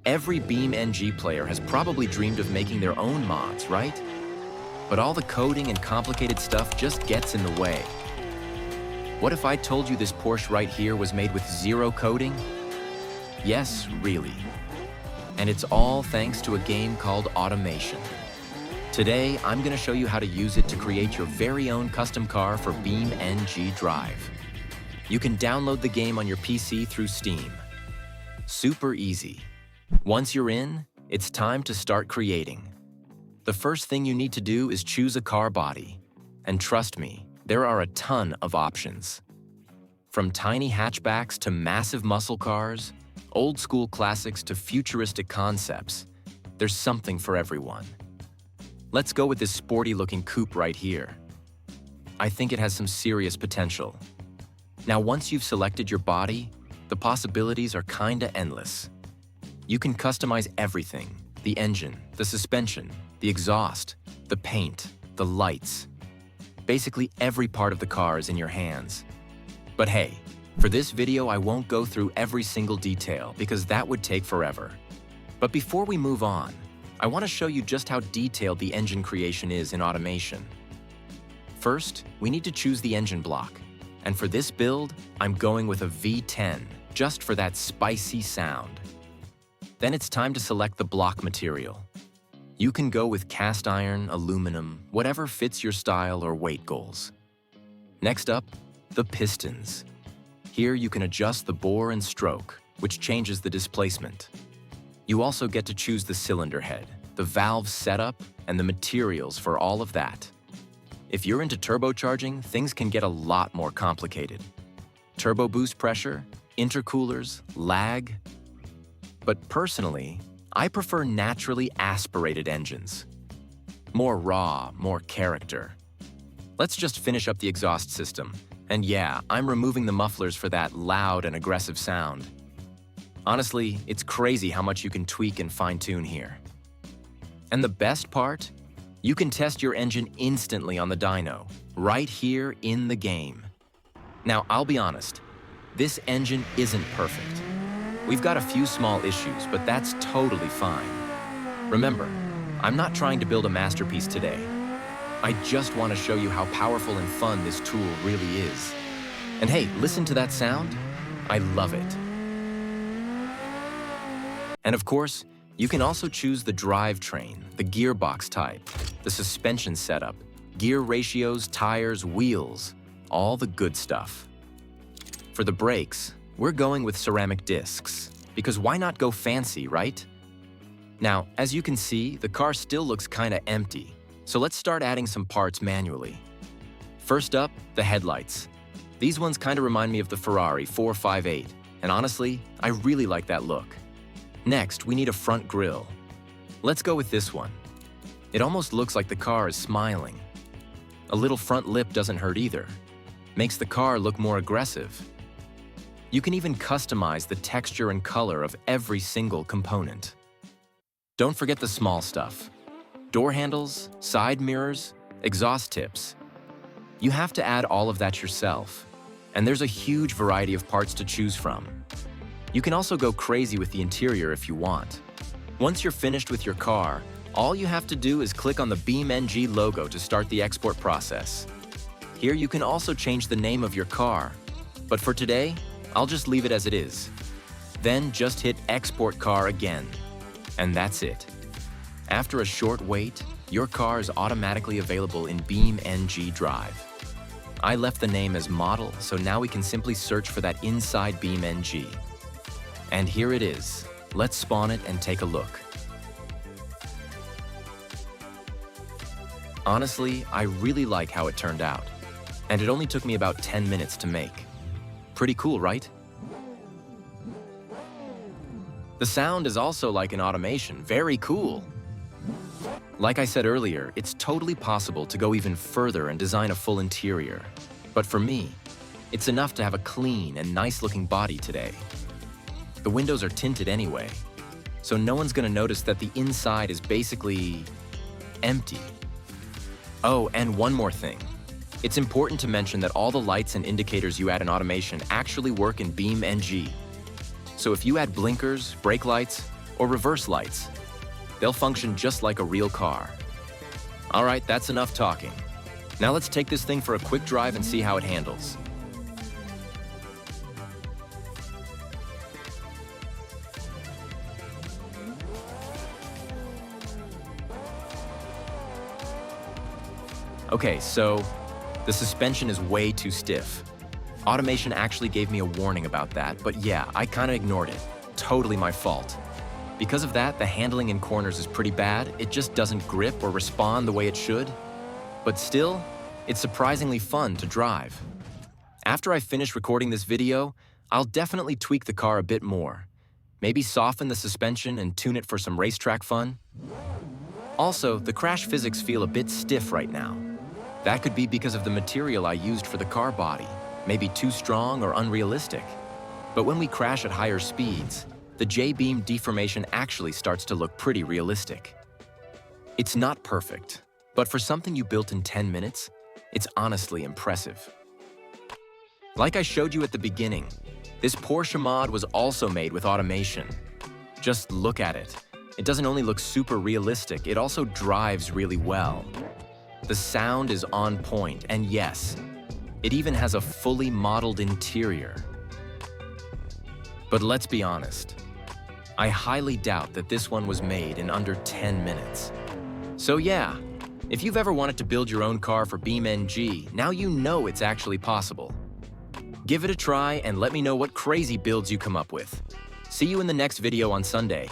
Every BeamNG player has probably dreamed of making their own mods, right? But all the coding and complicated stuff just gets in the way. What if I told you this Porsche right here was made with zero coding? Yes, really. And it's all thanks to a game called Automation. Today, I'm going to show you how to use it to create your very own custom car for BeamNG Drive. You can download the game on your PC through Steam. Super easy. Once you're in, it's time to start creating. The first thing you need to do is choose a car body. And trust me, there are a ton of options. From tiny hatchbacks to massive muscle cars, old school classics to futuristic concepts, there's something for everyone. Let's go with this sporty looking coupe right here. I think it has some serious potential. Now, once you've selected your body, the possibilities are kinda endless. You can customize everything: the engine, the suspension, the exhaust, the paint, the lights. Basically, every part of the car is in your hands. But hey, for this video, I won't go through every single detail because that would take forever. But before we move on, I want to show you just how detailed the engine creation is in Automation. First, we need to choose the engine block. And for this build, I'm going with a V10, just for that spicy sound. Then it's time to select the block material. You can go with cast iron, aluminum, whatever fits your style or weight goals. Next up, the pistons. Here you can adjust the bore and stroke, which changes the displacement. You also get to choose the cylinder head, the valve setup, and the materials for all of that. If you're into turbocharging, things can get a lot more complicated. Turbo boost pressure, intercoolers, lag. But personally, I prefer naturally aspirated engines. More raw, more character. Let's just finish up the exhaust system. And yeah, I'm removing the mufflers for that loud and aggressive sound. Honestly, it's crazy how much you can tweak and fine-tune here. And the best part? You can test your engine instantly on the dyno, right here in the game. Now, I'll be honest, this engine isn't perfect. We've got a few small issues, but that's totally fine. Remember, I'm not trying to build a masterpiece today. I just want to show you how powerful and fun this tool really is. And hey, listen to that sound? I love it. And of course, you can also choose the drivetrain, the gearbox type, the suspension setup, gear ratios, tires, wheels, all the good stuff. For the brakes, we're going with ceramic discs, because why not go fancy, right? Now, as you can see, the car still looks kinda empty, so let's start adding some parts manually. First up, the headlights. These ones kinda remind me of the Ferrari 458, and honestly, I really like that look. Next, we need a front grille. Let's go with this one. It almost looks like the car is smiling. A little front lip doesn't hurt either. Makes the car look more aggressive. You can even customize the texture and color of every single component. Don't forget the small stuff. Door handles, side mirrors, exhaust tips. You have to add all of that yourself, and there's a huge variety of parts to choose from. You can also go crazy with the interior if you want. Once you're finished with your car, all you have to do is click on the BeamNG logo to start the export process. Here you can also change the name of your car, but for today, I'll just leave it as it is. Then just hit Export Car again, and that's it. After a short wait, your car is automatically available in BeamNG Drive. I left the name as Model, so now we can simply search for that inside BeamNG. And here it is. Let's spawn it and take a look. Honestly, I really like how it turned out. And it only took me about 10 minutes to make. Pretty cool, right? The sound is also like an Automation. Very cool. Like I said earlier, it's totally possible to go even further and design a full interior. But for me, it's enough to have a clean and nice-looking body today. The windows are tinted anyway, so no one's gonna notice that the inside is basically empty. Oh, and one more thing. It's important to mention that all the lights and indicators you add in Automation actually work in BeamNG. So if you add blinkers, brake lights, or reverse lights. They'll function just like a real car. All right, that's enough talking. Now let's take this thing for a quick drive and see how it handles. Okay, so the suspension is way too stiff. Automation actually gave me a warning about that, but yeah, I kinda ignored it. Totally my fault. Because of that, the handling in corners is pretty bad. It just doesn't grip or respond the way it should. But still, it's surprisingly fun to drive. After I finish recording this video, I'll definitely tweak the car a bit more. Maybe soften the suspension and tune it for some racetrack fun. Also, the crash physics feel a bit stiff right now. That could be because of the material I used for the car body, maybe too strong or unrealistic. But when we crash at higher speeds, the J-beam deformation actually starts to look pretty realistic. It's not perfect, but for something you built in 10 minutes, it's honestly impressive. Like I showed you at the beginning, this Porsche mod was also made with automation. Just look at it. It doesn't only look super realistic, it also drives really well. The sound is on point, and yes, it even has a fully modeled interior. But let's be honest, I highly doubt that this one was made in under 10 minutes. So yeah, if you've ever wanted to build your own car for BeamNG, now you know it's actually possible. Give it a try and let me know what crazy builds you come up with. See you in the next video on Sunday.